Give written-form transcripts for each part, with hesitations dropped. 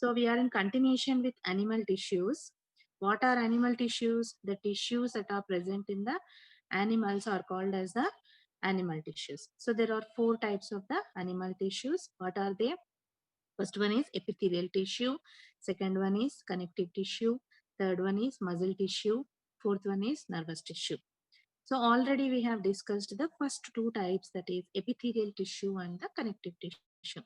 So we are in continuation with animal tissues. What are animal tissues? The tissues that are present in the animals are called as the animal tissues. So there are four types of the animal tissues. What are they? First one is epithelial tissue. Second one is connective tissue. Third one is muscle tissue. Fourth one is nervous tissue. So already we have discussed the first two types, that is epithelial tissue and the connective tissue.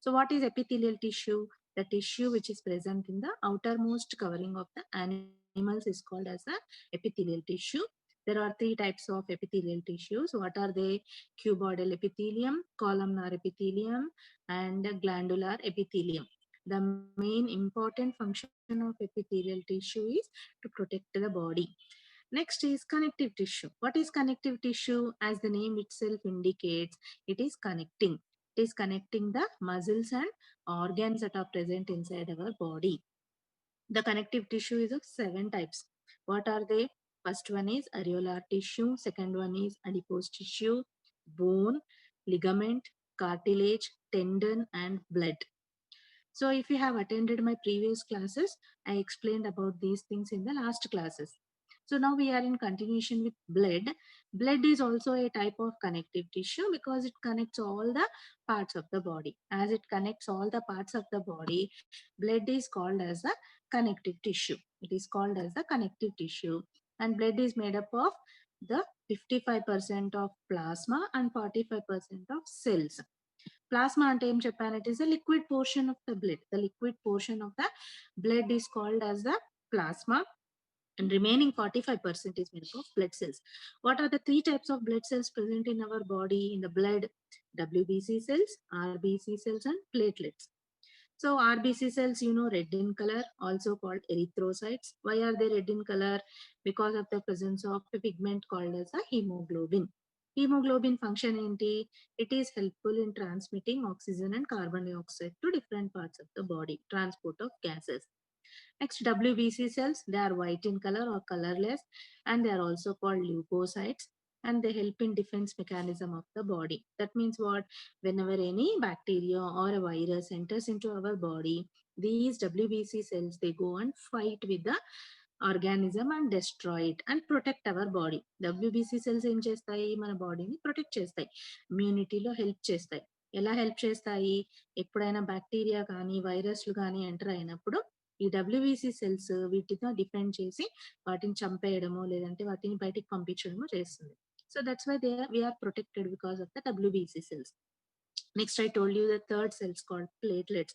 So what is epithelial tissue? The tissue which is present in the outermost covering of the animals is called as the epithelial tissue. There are three types of epithelial tissues. What are they? Cuboidal epithelium, columnar epithelium, and glandular epithelium. The main important function of epithelial tissue is to protect the body. Next is connective tissue. What is connective tissue? As the name itself indicates, it is connecting. It is connecting the muscles and organs that are present inside our body. The connective tissue is of seven types. What are they? First one is areolar tissue. Second one is adipose tissue, bone, ligament, cartilage, tendon, and blood. So if you have attended my previous classes, I explained about these things in the last classes. So now we are in continuation with blood. Blood is also a type of connective tissue because it connects all the parts of the body. As it connects all the parts of the body, blood is called as the connective tissue. It is called as the connective tissue. And blood is made up of the 55% of plasma and 45% of cells. Plasma అంటే ఏం చెప్పాను, it is the liquid portion of the blood. The liquid portion of the blood is called as the plasma, and remaining 45% is made up of blood cells. What are the three types of blood cells present in our body? In the blood, WBC cells, RBC cells, and platelets. So RBC cells, you know, red in color, also called erythrocytes. Why are they red in color? Because of the presence of a pigment called as a hemoglobin. Hemoglobin function enti? It is helpful in transmitting oxygen and carbon dioxide to different parts of the body, transport of gases. Next, WBC cells, they are white in color or colorless, and they are also called leukocytes, and they help in defense mechanism of the body. That means what? Whenever any bacteria or a virus enters into our body, these WBC cells, they go and fight with the organism and destroy it and protect our body. WBC cells ఏం చేస్తాయి? మన బాడీని protect చేస్తాయి, ఇమ్యూనిటీలో help చేస్తాయి. ఎలా help చేస్తాయి? ఎప్పుడైనా bacteria కానీ వైరస్లు కానీ ఎంటర్ అయినప్పుడు ఈ డబ్ల్యూబీసీ సెల్స్ వీటితో డిఫెండ్ చేసి వాటిని చంపేయడము లేదంటే వాటిని బయటికి పంపించడము చేస్తుంది. So that's why we are protected because of the WBC cells. Next, I told you the third cells called platelets.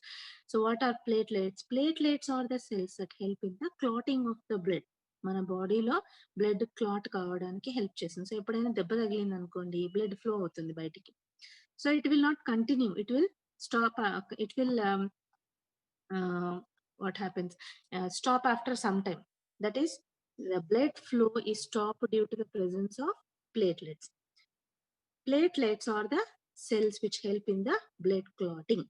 So what are platelets? Platelets are the cells that help in the clotting of the blood. మన బాడీలో blood clot కావడానికి help చేస్తుంది. So ఎప్పుడైనా దెబ్బ తగిలింది అనుకోండి, blood flow అవుతుంది బయటికి. So it will not continue, it will stop, it will what happens, stop after some time. That is, the blood flow is stopped due to the presence of platelets. Platelets are the cells which help in the blood clotting.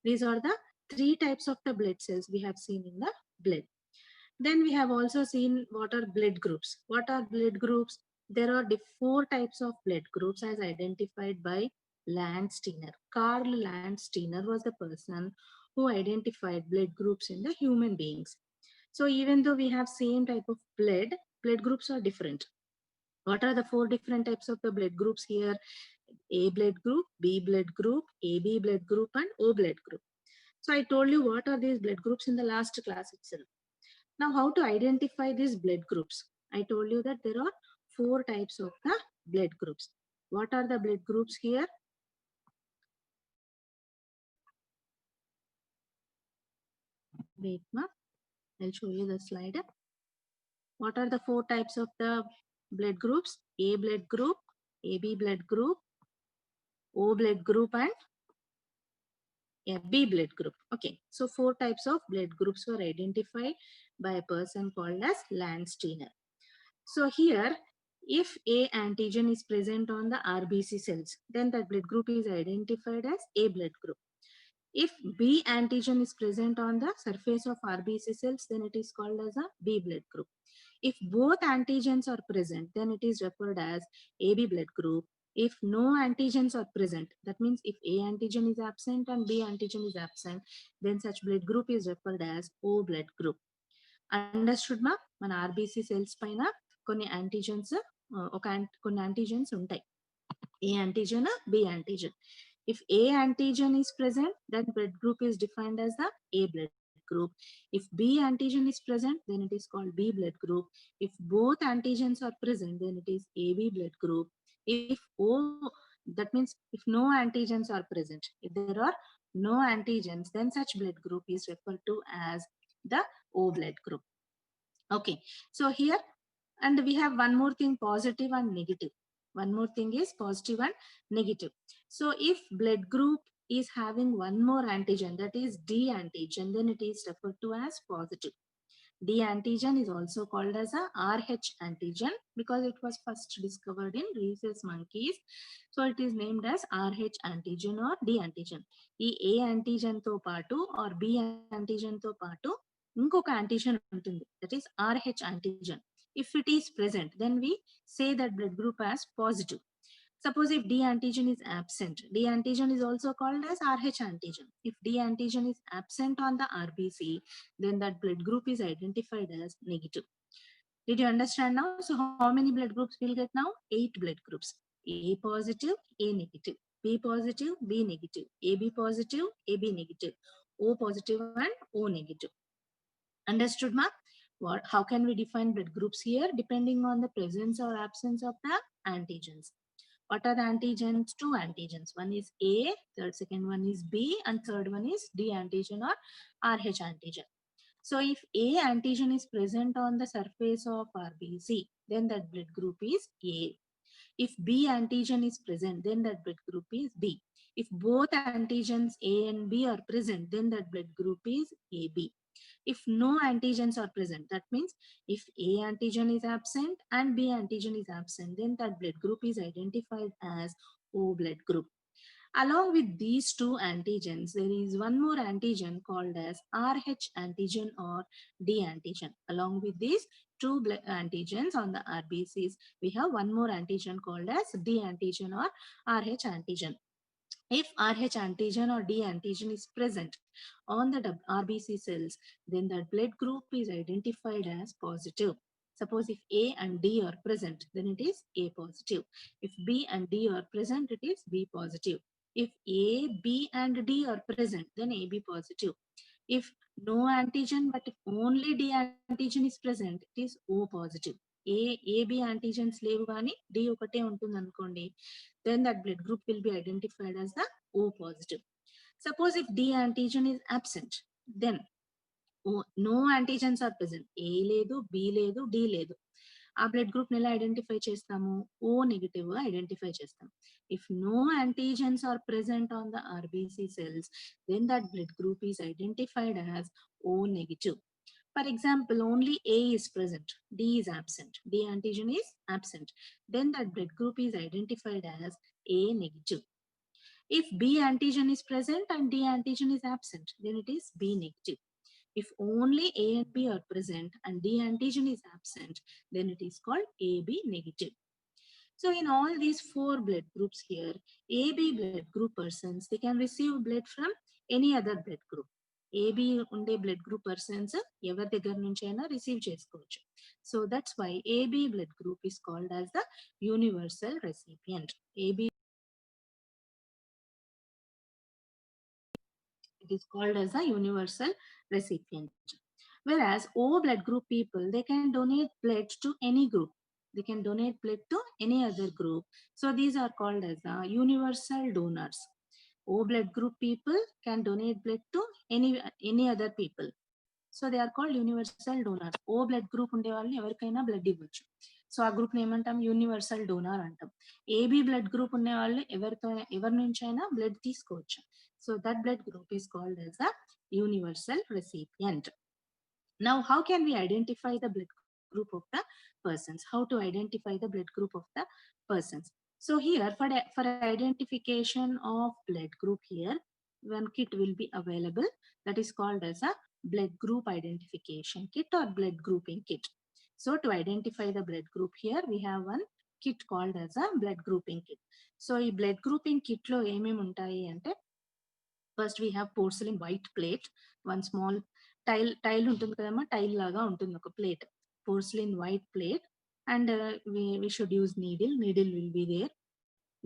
These are the three types of the blood cells we have seen in the blood. Then we have also seen what are blood groups. What are blood groups? There are four types of blood groups as identified by Landsteiner. Karl Landsteiner was the person who identified blood groups in the human beings. So even though we have same type of blood groups are different. What are the four different types of the blood groups here? A blood group, B blood group, AB blood group, and O blood group. So I told you what are these blood groups in the last class itself. Now how to identify these blood groups? I told you that there are four types of the blood groups. What are the blood groups here? Wait, ma. I'll show you the slide. What are the four types of the blood groups? A blood group, AB blood group, O blood group, and a B blood group. Okay, so four types of blood groups were identified by a person called as Landsteiner. So here, if A antigen is present on the RBC cells, then that blood group is identified as A blood group. If B antigen is present on the surface of RBC cells, then it is called as a B blood group. If both antigens are present, then it is referred as AB blood group. If no antigens are present, that means if A antigen is absent and B antigen is absent, then such blood group is referred as O blood group. Understood మా? మన RBC cells పైన కొన్ని antigens కొన్ని antigens ఉంటాయి. A antigen, B antigen. If A antigen is present, then blood group is defined as the A blood group. If B antigen is present, then it is called B blood group. If both antigens are present, then it is AB blood group. If O, that means if no antigens are present, if there are no antigens, then such blood group is referred to as the O blood group. Okay, so here, and we have one more thing, positive and negative. One more thing is positive and negative. So if blood group is having one more antigen, that is D antigen, then it is referred to as positive. D antigen is also called as a RH antigen because it was first discovered in rhesus monkeys. So it is named as RH antigen or D antigen. ఈ A antigen తో పాటు or B antigen తో పాటు ఇంకొక antigen ఉంటుంది, that is RH antigen. If it is present, then we say that blood group as positive. Suppose if D antigen is absent, D antigen is also called as RH antigen. If D antigen is absent on the RBC, then that blood group is identified as negative. Did you understand now? So how many blood groups we'll get now? 8 blood groups. A positive, A negative, B positive, B negative, AB positive, AB negative, O positive and O negative. Understood, ma? What? How can we define blood groups here? Depending on the presence or absence of the antigens. What are the antigens? Two antigens. One is A, second one is B, and third one is D antigen or RH antigen. So if A antigen is present on the surface of RBC, then that blood group is A. If B antigen is present, then that blood group is B. If both antigens A and B are present, then that blood group is AB. If no antigens are present, that means if A antigen is absent and B antigen is absent, then that blood group is identified as O blood group. Along with these two antigens, there is one more antigen called as RH antigen or D antigen. Along with these two antigens on the RBCs, we have one more antigen called as D antigen or RH antigen. If RH antigen or D antigen is present on the RBC cells, then that blood group is identified as positive. Suppose if A and D are present, then it is A positive. If B and D are present, it is B positive. If A, B and D are present, then AB positive. If no antigen, but if only D antigen is present, it is O positive. AB antigens లేవు కానీ D ఒకటే ఉంటుంది అనుకోండి, then that blood group will be identified as the O positive. Suppose if D antigen is absent, then no antigens are present. A లేదు, B లేదు, D లేదు. ఆ blood group ఎలా ఐడెంటిఫై చేస్తాము? O నెగిటివ్ గా ఐడెంటిఫై చేస్తాం. If no antigens are present on the RBC cells, then that blood group is identified as O negative. For example, only A is present, D is absent, D antigen is absent, then that blood group is identified as A negative. If B antigen is present and D antigen is absent, then it is B negative. If only A and B are present and D antigen is absent, then it is called AB negative. So in all these four blood groups here, AB blood group persons, they can receive blood from any other blood group. AB unde blood group persons ఎవరి దగ్గర నుంచి అయినా receive చేసుకోవచ్చు. So that's why AB blood group is called as the universal recipient. AB, it is called as a universal recipient. Whereas O blood group people, they can donate blood to any group. They can donate blood to any other group. So these are called as the universal donors. O blood group people can donate blood to any other people. So they are called universal donors. O blood group ఉండే వాళ్ళని ఎవరికైనా blood ఇవ్వచ్చు. So ఆ group ఏమంటాం? Universal donor అంటాం. AB blood group ఉండే వాళ్ళు ఎవరి నుంచి అయినా బ్లడ్ తీసుకోవచ్చు. So that blood group is called as a universal recipient. Now, how can we identify the blood group of the persons? How to identify the blood group of the persons? So here, for identification of blood group here, one kit will be available that is called as a blood group identification kit or blood grouping kit. So to identify the blood group here, we have one kit called as a blood grouping kit. So ఈ blood grouping kit లో ఏమేమి ఉంటాయి అంటే, first we have porcelain white plate, one small tile ఉంటుంది కదమ్మా, tile లాగా ఉంటుంది ఒక plate, porcelain white plate, and we should use needle will be there,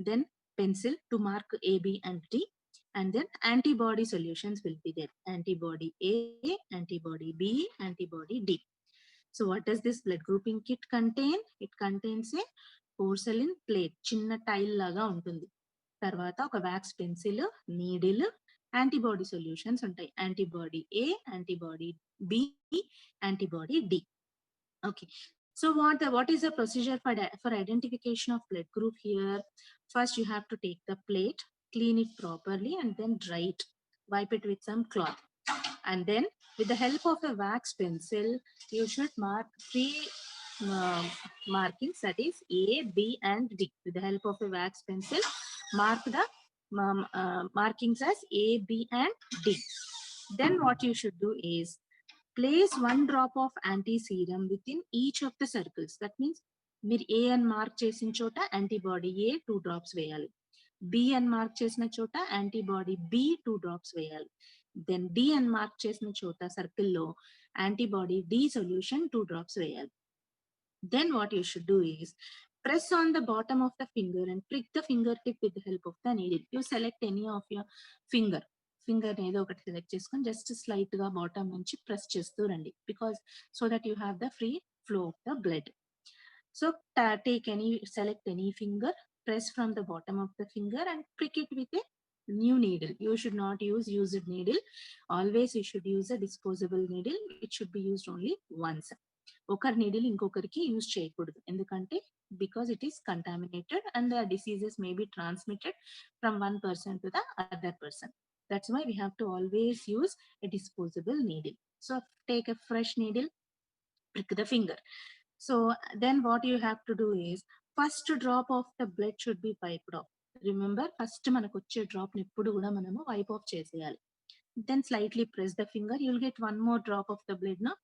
then pencil to mark A, B and D, and then antibody solutions will be there, antibody A, antibody B, antibody D. So what does this blood grouping kit contain? It contains a porcelain plate, చిన్న tile లాగా ఉంటుంది, తర్వాత ఒక wax pencil, needle, antibody solutions ఉంటాయి, antibody A, antibody B, antibody D. Okay, so what is the procedure for identification of blood group here? First you have to take the plate, clean it properly and then dry it, wipe it with some cloth, and then with the help of a wax pencil you should mark three markings, that is A, B and D. With the help of a wax pencil mark the markings as A, B and D. Then what you should do is place one drop of anti-serum within each of the circles. That means మీరు A అని mark చేసిన చోట antibody A 2 drops వేయాలి, B అని mark చేసిన చోట antibody B 2 drops వేయాలి, then D అని మార్క్ చేసిన చోట సర్కిల్లో యాంటీబాడీ D సొల్యూషన్ 2 drops వేయాలి. Then what you should do is press on the bottom of the finger and prick the fingertip with the help of the needle. You select any of your finger ఏదో ఒకటి select చేసుకొని just slight గా bottom నుంచి press చేస్తూ రండి, because so that you have the free flow of the blood. So select any finger, press from the bottom of the finger and prick it with a new needle. You should not use used needle. Always you should use a disposable needle. It should be used only once. ఒకరి needle ఇంకొకరికి use చేయకూడదు, ఎందుకంటే because it is contaminated and the diseases may be transmitted from one person to the other person. That's why we have to always use a disposable needle. So take a fresh needle, prick the finger. So then what you have to do is first drop of the blood should be wiped off. Remember, first మనకు వచ్చే drop ని ఎప్పుడు కూడా మనము wipe of చేసేయాలి. Then slightly press the finger, you'll get one more drop of the blood now.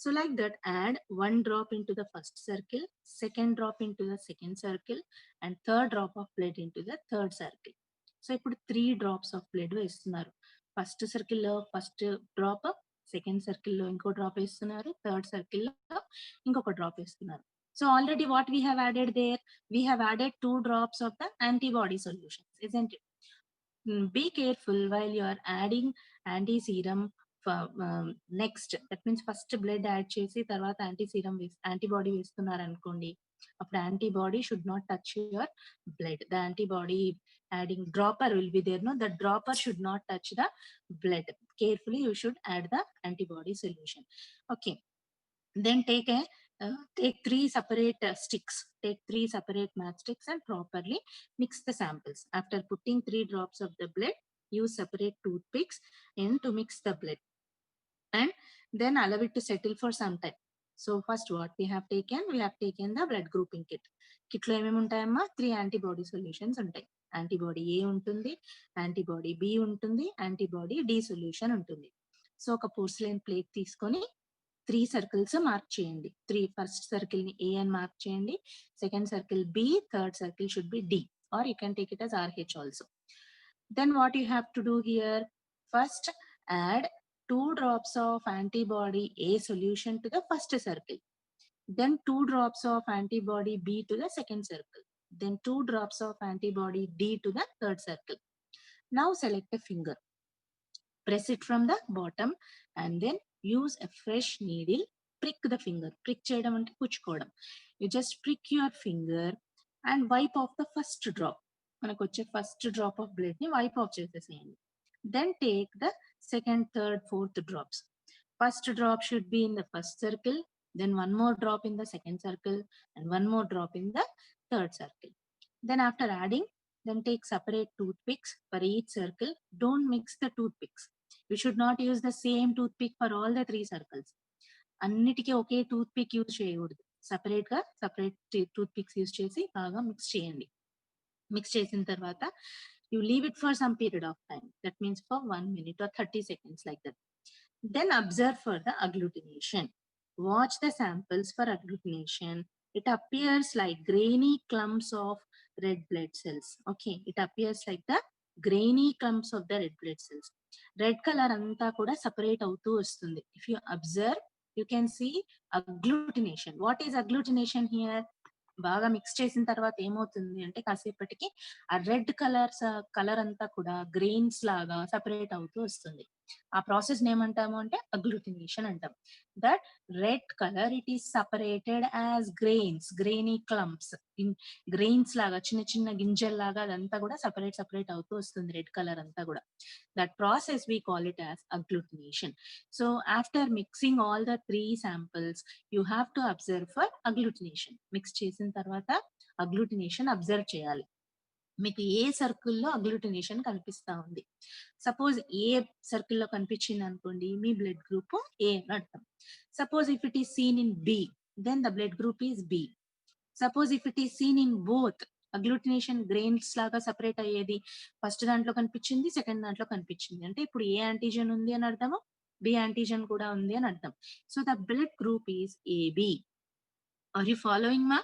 So like that, add one drop into the first circle, second drop into the second circle, and third drop of blood into the third circle. So ఇప్పుడు 3 drops of blood వేస్తున్నారు, first circle లో first drop, second circle లో ఇంకో drop వేస్తున్నారు, third circle లో ఇంకొక drop వేస్తున్నారు. So already what we have added there, we have added 2 drops of the antibody solutions, isn't it? Be careful while you are adding anti-serum next. That means first blood add చేసి తర్వాత antibody వేస్తున్నారు అనుకోండి, అప్పుడు antibody should not touch your blood. The antibody adding dropper will be there, no, the dropper should not touch the blood. Carefully you should add the antibody solution. Okay, then take 3 separate sticks, take 3 separate matchsticks and properly mix the samples. After putting 3 drops of the blood, use separate toothpicks to mix the blood and then allow it to settle for some time. So first what we have taken the blood grouping kit. Kit lo emem untayamma, 3 antibody solutions untayi. Antibody A untundi, antibody B untundi, antibody D solution untundi. So oka porcelain plate teeskoni 3 circles mark చేయండి. First circle ని A అని mark చేయండి, second circle B, third circle should be D, or you can take it as RH also. Then what you have to do here, first add 2 drops of antibody A solution to the first circle, then 2 drops of antibody B to the second circle, then 2 drops of antibody D to the third circle. Now select a finger, press it from the bottom and then use a fresh needle, prick the finger. Prick చేయడం అంటే పుచ్చుకోవడం. You just prick your finger and wipe off the first drop. మనకు వచ్చే first drop of blood ని wipe of చేసేసేయండి. Then take the second, third, fourth drops. First drop should be in the first circle, then one more drop in the second circle and one more drop in the third circle. Then after adding, then take separate toothpicks for each circle. Don't mix the toothpicks. You should not use the same toothpick for all the 3 circles. అన్నిటికీ ఒకే tooth pick use చేయకూడదు, separate గా separate tooth pics use చేసి బాగా mix చేయండి. Mix చేసిన తర్వాత you leave it for some period of time, that means for 1 minute or 30 seconds like that. Then observe for the agglutination. Watch the samples for agglutination It appears like grainy clumps of red blood cells. Okay, it appears like the grainy clumps of the red blood cells. Red color anta kuda separate అవుతూ వస్తుంది. If you observe, you can see agglutination. What is agglutination here? బాగా mix చేసిన తర్వాత ఏమవుతుంది అంటే కాసేపటికి ఆ red colour అంతా కూడా గ్రెయిన్స్ లాగా సెపరేట్ అవుతూ వస్తుంది. ఆ ప్రాసెస్ ఏమంటాము అంటే అగ్లూటినేషన్ అంటాం. That red colour it is separated as grainy clumps, grains లాగా చిన్న చిన్న గింజల్లాగా అదంతా కూడా సపరేట్ అవుతూ వస్తుంది రెడ్ కలర్ అంతా కూడా. That process we call it as agglutination. So after mixing all the three samples, you have to observe for agglutination. Mix చేసిన తర్వాత అగ్లూటినేషన్ అబ్జర్వ్ చేయాలి. మీకు ఏ సర్కిల్లో అగ్లూటినేషన్ కనిపిస్తా ఉంది. సపోజ్ ఏ సర్కిల్లో కనిపించింది అనుకోండి, మీ బ్లడ్ గ్రూప్ ఏ అని అర్థం. Suppose if it is seen in B, then the blood group is B. Suppose if it is seen in both, agglutination grains లాగా సెపరేట్ అయ్యేది ఫస్ట్ దాంట్లో కనిపించింది, సెకండ్ దాంట్లో కనిపించింది అంటే ఇప్పుడు ఏ యాంటీజన్ ఉంది అని అర్థము, బి యాంటీజన్ కూడా ఉంది అని అర్థం. So the blood group is AB. Are you following, ma?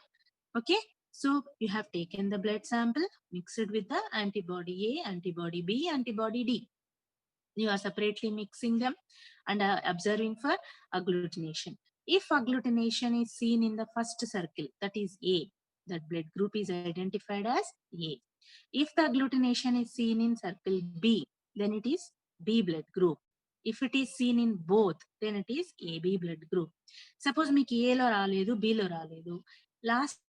Okay. So you have taken the blood sample, mixed with the antibody A, antibody B, antibody D. You are separately mixing them and observing for agglutination. If agglutination is seen in the first circle, that is A, that blood group is identified as A. If the agglutination is seen in circle B, then it is B blood group. If it is seen in both, then it is AB blood group. Suppose మీకు A లో రాలేదు, B లో రాలేదు, last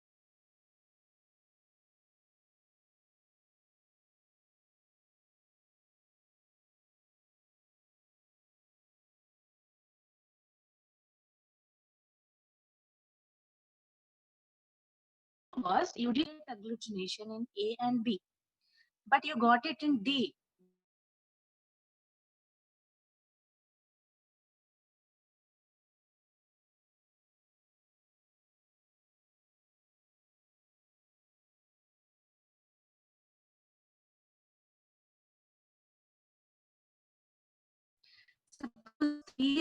was you did agglutination in A and B, but you got it in D.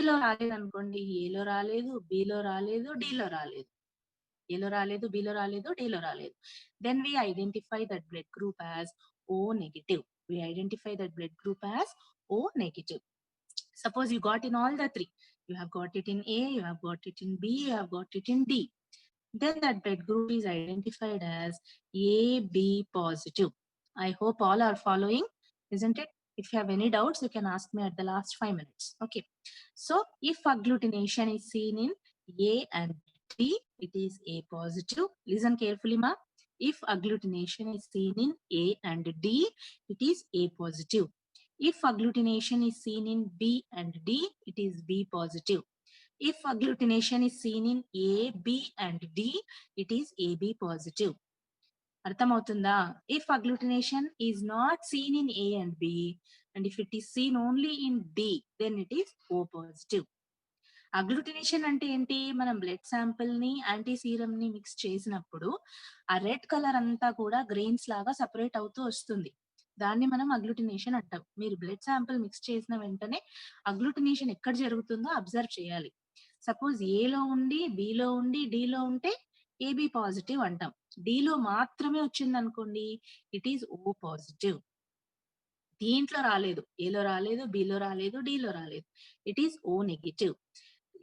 లో రాలేదు అనుకోండి, ఏలో రాలేదు, బిలో రాలేదు, డిలో రాలేదు, ఏలో రాలేదు, బిలో రాలేదు, డిలో రాలేదు, then we identify that blood group as O negative. We identify that blood group as O negative. Suppose you got in all the three, you have got it in A, you have got it in B, you have got it in D, then that blood group is identified as AB positive. I hope all are following, isn't it? If you have any doubts, you can ask me at the last 5 minutes. Okay. So if agglutination is seen in A and D, it is A positive. Listen carefully, ma. If agglutination is seen in A and D, it is A positive. If agglutination is seen in B and D, it is B positive. If agglutination is seen in A, B and D, it is AB positive. అర్థమవుతుందా? If agglutination is not seen in A and B, and if it is seen only in D, then it is O positive. Agglutination అంటే ఏంటి? మనం blood sample ని anti serum ని mix చేసినప్పుడు ఆ red colour అంతా కూడా గ్రెయిన్స్ లాగా సెపరేట్ అవుతూ వస్తుంది. దాన్ని మనం అగ్లూటినేషన్ అంటాం. మీరు బ్లడ్ శాంపిల్ మిక్స్ చేసిన వెంటనే అగ్లూటినేషన్ ఎక్కడ జరుగుతుందో అబ్జర్వ్ చేయాలి. సపోజ్ ఏలో ఉండి, బిలో ఉండి, డిలో ఉంటే ఏబి పాజిటివ్ అంటాం. డిలో మాత్రమే వచ్చింది అనుకోండి, ఇట్ ఈస్ ఓ పాజిటివ్. దీంట్లో రాలేదు, ఏలో రాలేదు, బిలో రాలేదు, డిలో రాలేదు, it is O negative.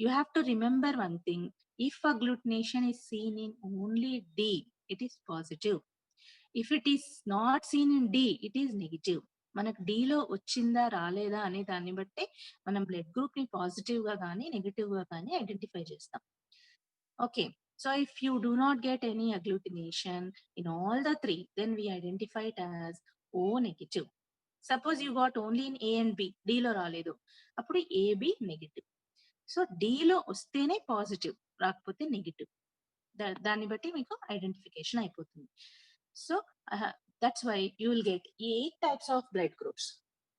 You have to remember one thing. If agglutination is seen in only D, it is positive. If it is not seen in D, it is negative. మనకు D లో వచ్చిందా రాలేదా అనే దాన్ని బట్టి మనం blood group ని positive గా కానీ నెగిటివ్ గా కానీ ఐడెంటిఫై చేస్తాం. Okay. So if you do not get any agglutination in all the three, then we identify it as O negative. Suppose you got only in A and B, D లో రాలేదు, అప్పుడు AB negative. So డిలో వస్తేనే positive, రాకపోతే negative. దాన్ని బట్టి మీకు identification అయిపోతుంది. So that's why you will get 8 types of blood groups.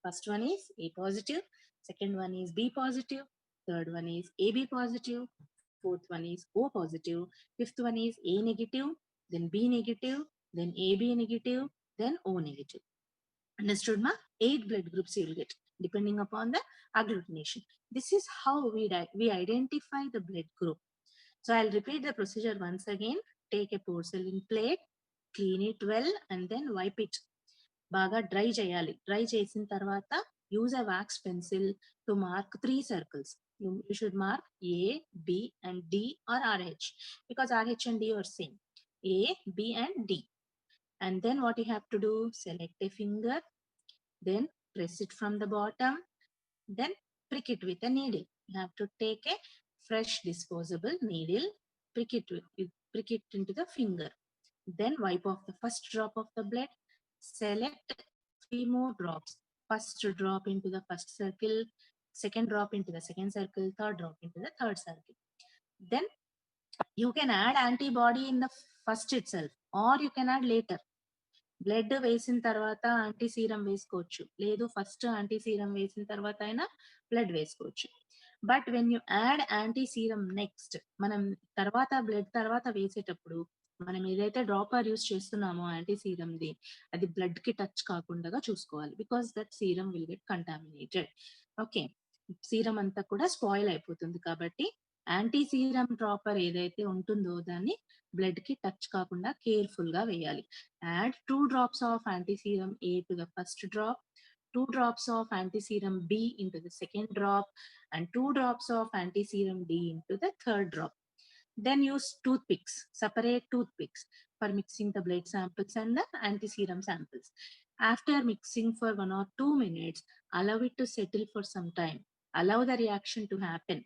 First one is A positive, second one is B positive, third one is AB positive, fourth one is O positive, fifth one is A negative, then B negative, then AB negative, then O negative. Understood, ma? 8 blood groups you will get depending upon the agglutination. This is how we identify the blood group. So I'll repeat the procedure once again. Take a porcelain plate, clean it well, and then wipe it. బాగా dry చేయాలి. Dry చేసిన తర్వాత use a wax pencil to mark 3 circles. You should mark A, B, and D or RH, because RH and D are same. A, B, and D. And then what you have to do? Select a finger, then press it from the bottom, then prick it with a needle. You have to take a fresh disposable needle, prick it into the finger. Then wipe off the first drop of the blood. Select 3 more drops. First drop into the first circle, second drop into the second circle, third drop into the third circle. Then you can add antibody in the first itself, or you can add later. Blood వేసిన తర్వాత anti serum వేసుకోవచ్చు, లేదు first anti serum వేసిన తర్వాత అయినా blood వేసుకోవచ్చు. But when you add anti serum next, మనం తర్వాత బ్లడ్ తర్వాత వేసేటప్పుడు మనం ఏదైతే డ్రాపర్ యూస్ చేస్తున్నామో యాంటీ సీరంది, అది బ్లడ్ కి టచ్ కాకుండా చూసుకోవాలి, because that serum will get contaminated. Okay, serum అంతా కూడా స్పాయిల్ అయిపోతుంది. కాబట్టి యాంటీ సీరం డ్రాపర్ ఏదైతే ఉంటుందో దాన్ని బ్లడ్ కి టచ్ కాకుండా కేర్ఫుల్ గా వేయాలి. Add 2 drops of antiserum A to the first drop, 2 drops of antiserum B into the second drop, and 2 drops of antiserum D into the third drop. Then use toothpicks, separate toothpicks for mixing the blood samples and the antiserum samples. After mixing for 1 or 2 minutes, allow it to settle for some time. Allow the reaction to happen.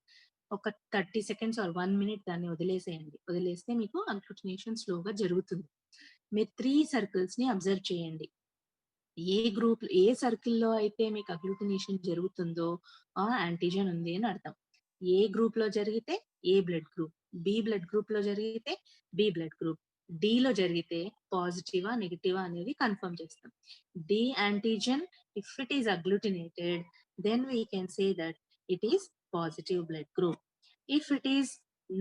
ఒక 30 seconds or 1 minute దాన్ని వదిలేసేయండి. వదిలేస్తే మీకు agglutination స్లోగా జరుగుతుంది. మీరు 3 circles ని observe చేయండి. ఏ గ్రూప్, ఏ సర్కిల్లో అయితే మీకు అగ్లూటినేషన్ జరుగుతుందో ఆ యాంటీజన్ ఉంది అని అర్థం. ఏ గ్రూప్ లో జరిగితే A blood group, B blood group లో జరిగితే బి బ్లడ్ గ్రూప్, డి లో జరిగితే పాజిటివా నెగిటివా అనేది కన్ఫర్మ్ చేస్తాం. D antigen, if it is agglutinated, then we can say that it is positive blood group. If it is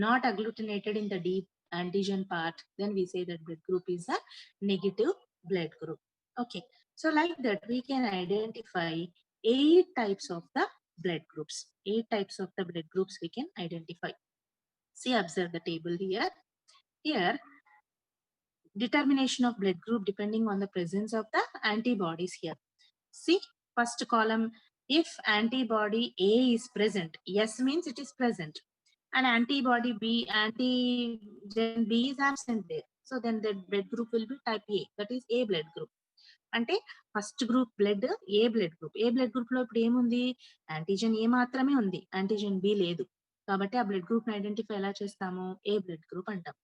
not agglutinated in the D antigen part, then we say that blood group is a negative blood group. Okay, so like that we can identify 8 types of the blood groups. 8 types of the blood groups we can identify. See, observe the table here. Here, determination of blood group depending on the presence of the antibodies here. See, first column, if antibody A is present, yes means it is present, and antibody B, antigen B is absent there. So then the blood group will be type A, that is A blood group. అంటే first group blood ఏ blood group. ఏ blood group లో ఇప్పుడు ఏముంది? Antigen ఏ మాత్రమే ఉంది, antigen B లేదు. కాబట్టి ఆ blood group ని ఐడెంటిఫై ఎలా చేస్తాము? ఏ బ్లడ్ గ్రూప్ అంటాం.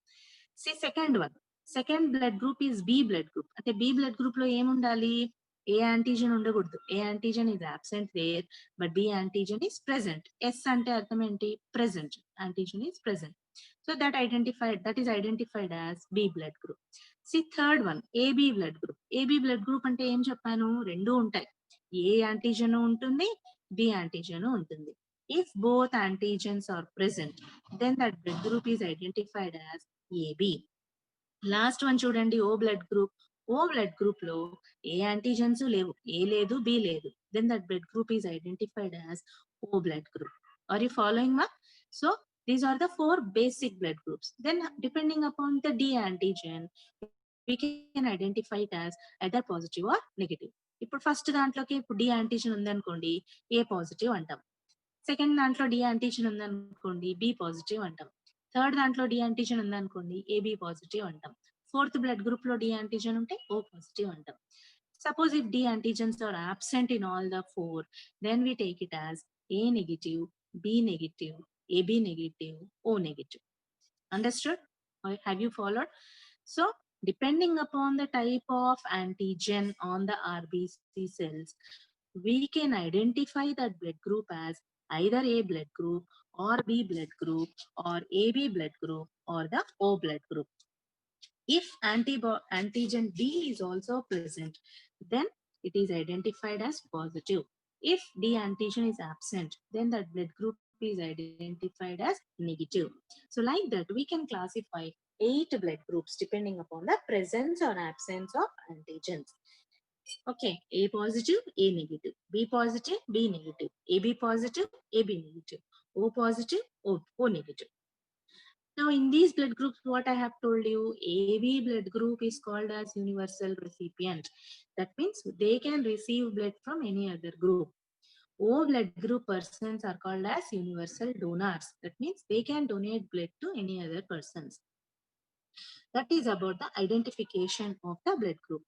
See second one, second blood group is B blood group. అంటే బి బ్లడ్ గ్రూప్ లో ఏముండాలి? ఏ యాంటీజన్ ఉండకూడదు. A antigen is absent there, but B antigen is present. S అంటే అర్థం ఏంటి? Present. Antigen is present. So that is identified as B blood group. See third one, AB blood group. AB blood group అంటే ఏం చెప్పాను? రెండు ఉంటాయి. ఏ antigen ఉంటుంది, B antigen ఉంటుంది. If both antigens are present, then that blood group is identified as AB. Last one చూడండి, O blood group. O blood group లో A antigens లేవు, ఏ లేదు, బి లేదు. Then that blood group is identified as O blood group. Are you following మా? So these are the 4 basic blood groups. Then depending upon the D antigen, we can identify it as either positive or negative. ఇప్పుడు first దాంట్లోకి ఇప్పుడు D antigen ఉందనుకోండి, A positive అంటాం. Second దాంట్లో D antigen ఉందనుకోండి, B positive అంటాం. Third దాంట్లో D antigen ఉందనుకోండి, ఏబి పాజిటివ్ అంటాం. ఫోర్త్ బ్లడ్ గ్రూప్ లో డి యాంటీజన్ ఉంటే ఓ పాజిటివ్ అంటాం. Suppose if D antigens are absent in all the 4, then we take it as A negative, B negative, AB negative, O negative. Understood? Or have you followed? So depending upon the type of antigen on the RBC cells, we can identify that blood group as either A blood group or B blood group or AB blood group or the O blood group. If antigen B is also present, then it is identified as positive. If D antigen is absent, then that blood group is identified as negative. So like that, we can classify 8 blood groups depending upon the presence or absence of antigens. Okay, A positive, A negative, B positive, B negative, AB positive, AB negative, O positive, O negative. Now, in these blood groups, what I have told you, AB blood group is called as universal recipient. That means they can receive blood from any other group. O blood group persons are called as universal donors. That means they can donate blood to any other persons. That is about the identification of the blood group.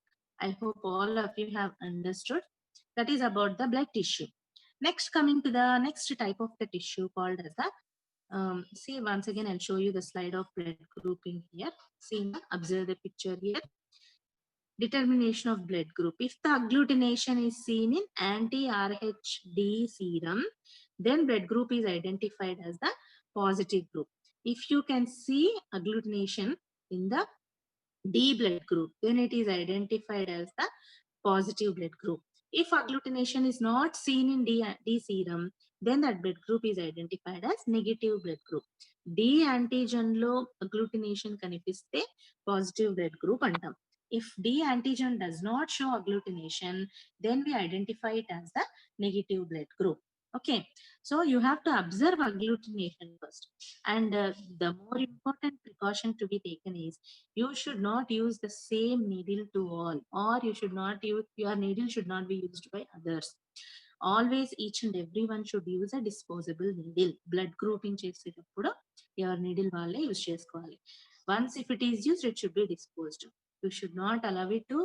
I hope all of you have understood. That is about the blood tissue. Next, coming to the next type of the tissue called as the see, once again, I'll show you the slide of blood grouping here. See, observe the picture here. Determination of blood group. If the agglutination is seen in anti-RHD serum, then blood group is identified as the positive group. If you can see agglutination in the D blood group, then it is identified as the positive blood group. If agglutination is not seen in D serum, then that blood group is identified as negative blood group. D antigen lo agglutination kanipiste positive blood group antam. If D antigen does not show agglutination, then we identify it as the negative blood group. Okay, so you have to observe agglutination first. And the more important precaution to be taken is you should not use the same needle to all, or you should not use, your needle should not be used by others. Always each and everyone should use a disposable needle. Blood grouping చేసేటప్పుడు your needle వాళ్ళే use చేసుకోవాలి. Once if it is used, it should be disposed. You should not allow it to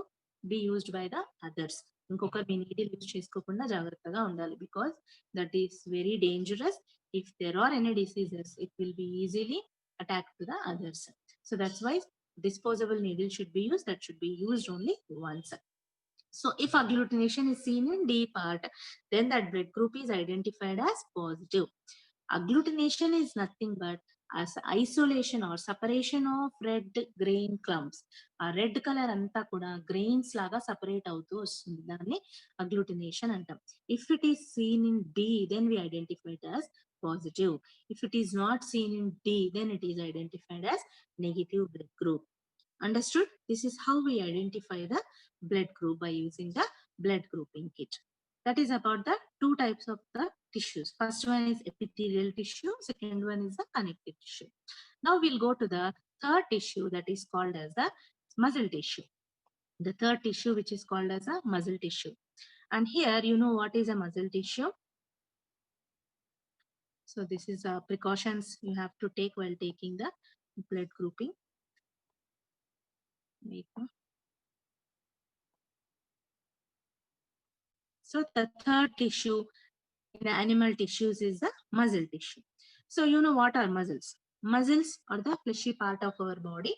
be used by the others. ఇంకొకరు మీ needle use చేసుకోకుండా జాగ్రత్తగా ఉండాలి, because that is very dangerous. If there are any diseases, it will be easily attacked to the others. So that's why disposable needle should be used. That should be used only once. So if agglutination is seen in D part, then that blood group is identified as positive. Agglutination is nothing but as isolation or separation of red grain clumps. ఆ red colour అంతా కూడా grains లాగా separate అవుతూ వస్తుంది, దాన్ని agglutination అంటాం. If it is seen in D, then we identify it as positive. If it is not seen in D, then it is identified as negative blood group. Understood? This is how we identify the blood group by using the blood grouping kit. That is about the two types of the tissues. First one is epithelial tissue, second one is the connective tissue. Now we'll go to the third tissue, that is called as the muscle tissue. The third tissue, which is called as a muscle tissue. And here, you know what is a muscle tissue. So this is precautions you have to take while taking the blood grouping. So the third tissue in the animal tissues is the muscle tissue. So you know what are muscles? Muscles are the fleshy part of our body.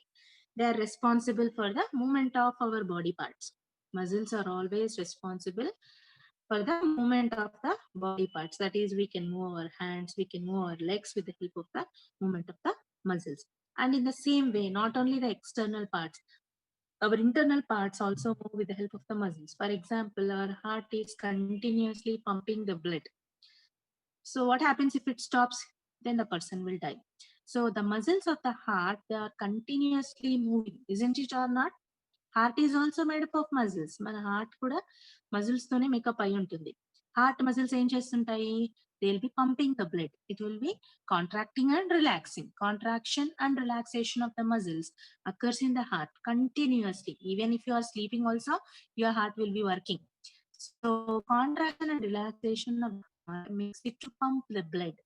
They are responsible for the movement of our body parts. Muscles are always responsible for the movement of the body parts. That is, we can move our hands, we can move our legs with the help of the movement of the muscles. And in the same way, not only the external parts, our internal parts also move with the help of the muscles. For example, our heart is continuously pumping the blood. So what happens if it stops? Then the person will die. So the muscles of the heart, they are continuously moving, isn't it or not? Heart is also made up of muscles. మన heart కూడా muscles తోనే makeup అయి ఉంటుంది. Heart muscles ఏం చేస్తుంటాయి? They will be pumping the blood. It will be contracting and relaxing. Contraction and relaxation of the muscles occurs in the heart continuously. Even if you are sleeping also, your heart will be working. So contraction and relaxation of the heart makes it to pump the blood.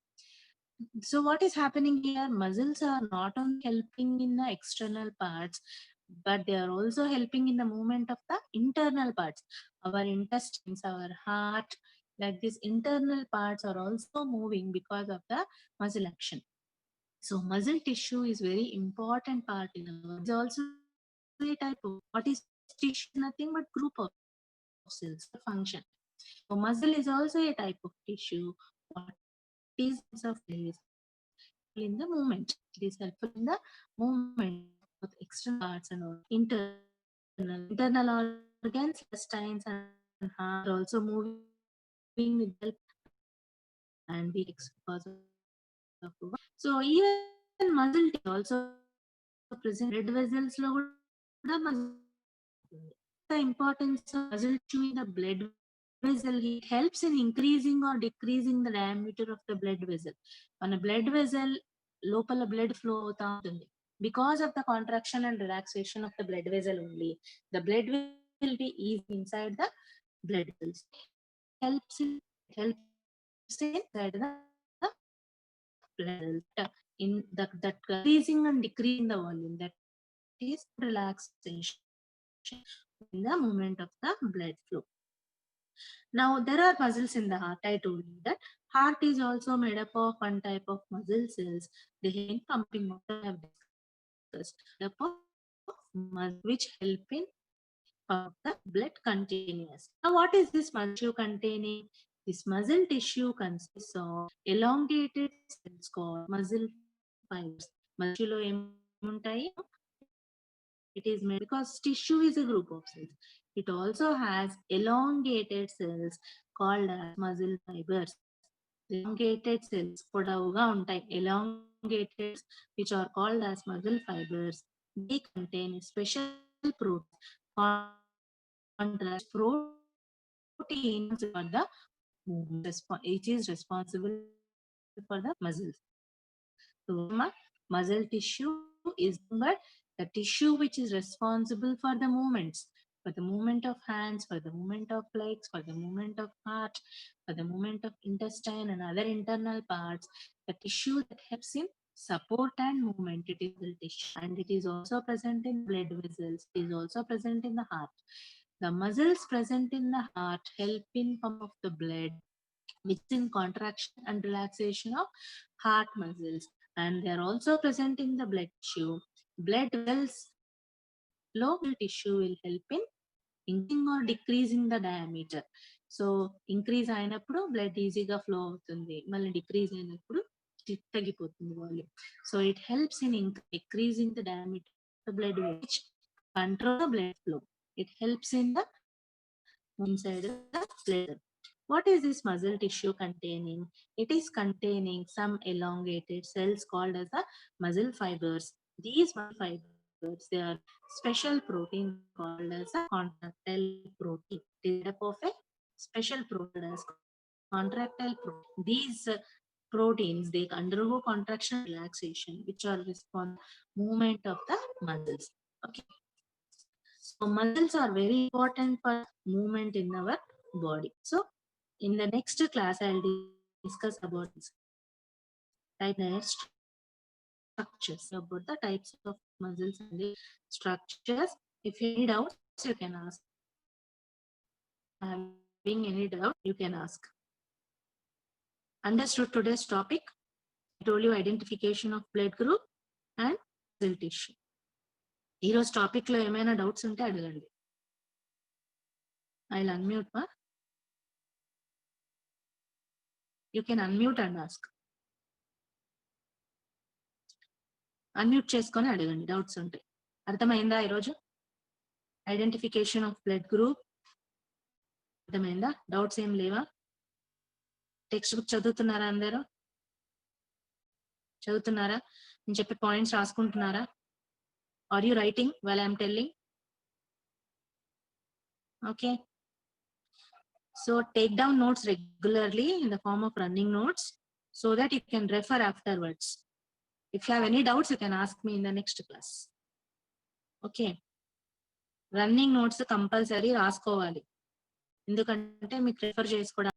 So what is happening here? Muscles are not only helping in the external parts, but they are also helping in the movement of the internal parts. Our intestines, our heart, like these internal parts are also moving because of the muscle action. So muscle tissue is very important part in our. It's also a type of, what is tissue? Nothing but group of cells function. So muscle is also a type of tissue. What is of place in the movement? It is helpful in the movement of external parts and internal organs, intestines and heart are also moving with help and we because of so even muscle also present blood vessels lo kuda muscle. The importance of muscle tissue in the blood vessel, it helps in increasing or decreasing the diameter of the blood vessel. On a blood vessel లోపల blood flow అవుతా ఉంటుంది. Because of the contraction and relaxation of the blood vessel only, the blood will be easy inside the blood vessels. Helps in inside the blood in that increasing and decreasing the volume, that is relaxation in the movement of the blood flow. Now there are muscles in the heart. I told you that heart is also made up of one type of muscle cells. The in pumping of the have discussed. Type of muscle which help in pump the blood continuous. Now what is this muscle tissue containing? This muscle tissue consists of elongated cells called muscle fibers. Muscle ఏముంటాయి? It is made because tissue is a group of cells. It also has elongated cells called as muscle fibers. Elongated cells పొడవుగా ఉంటాయి. Elongated which are called as muscle fibers. They contain special proteins. Contrast proteins for the movement. It is responsible for the muscles. So muscle tissue is but the tissue which is responsible for the movements, for the movement of hands, for the movement of legs, for the movement of heart, for the movement of intestine and other internal parts. The tissue that helps in support and movement, it is the tissue, and it is also present in blood vessels. It is also present in the heart. The muscles present in the heart help in pump of the blood, which is in contraction and relaxation of heart muscles, and they are also present in the blood tissue. Blood vessels low tissue will help in increasing or decreasing the diameter. So increase అయినప్పుడు blood ఈజీగా flow అవుతుంది, మళ్ళీ decrease అయినప్పుడు తగ్గిపోతుంది volume. So it helps in decreasing the diameter of the blood which control the blood flow. It helps in the inside the blood. What is this muscle tissue containing? It is containing some elongated cells called as the muscle fibers. These muscle fibers, they are special protein called as a contractile protein. It is made up of a special protein as contractile protein. These proteins, they undergo contraction and relaxation, which are responsible movement of the muscles. Okay. So muscles are very important for movement in our body. So in the next class, I'll discuss about this type of structures, about the types of muscles and the structures. If you need doubts, you can ask. Having any doubt, you can ask. Understood today's topic? I told you identification of blood group and cell tissue. ఈరోజు topic లో ఏమైనా doubts ఉంటే అడగండి. I'll unmute. You can unmute and ask. Unmute చేసుకొని అడగండి doubts ఉంటాయి. అర్థమైందా ఈరోజు? ఐడెంటిఫికేషన్ ఆఫ్ బ్లడ్ గ్రూప్ అర్థమైందా? డౌట్స్ ఏం లేవా? టెక్స్ట్ బుక్ చదువుతున్నారా? అందరూ చదువుతున్నారా? నేను చెప్పే పాయింట్స్ రాసుకుంటున్నారా? Are you writing while I'm telling? Okay. So take down notes regularly in the form of running notes so that you can refer afterwards. If you have any doubts, you can ask me in the next class. Okay. Running notes compulsory రాసుకోవాలి, ఎందుకంటే మీకు refer చేసుకోవడానికి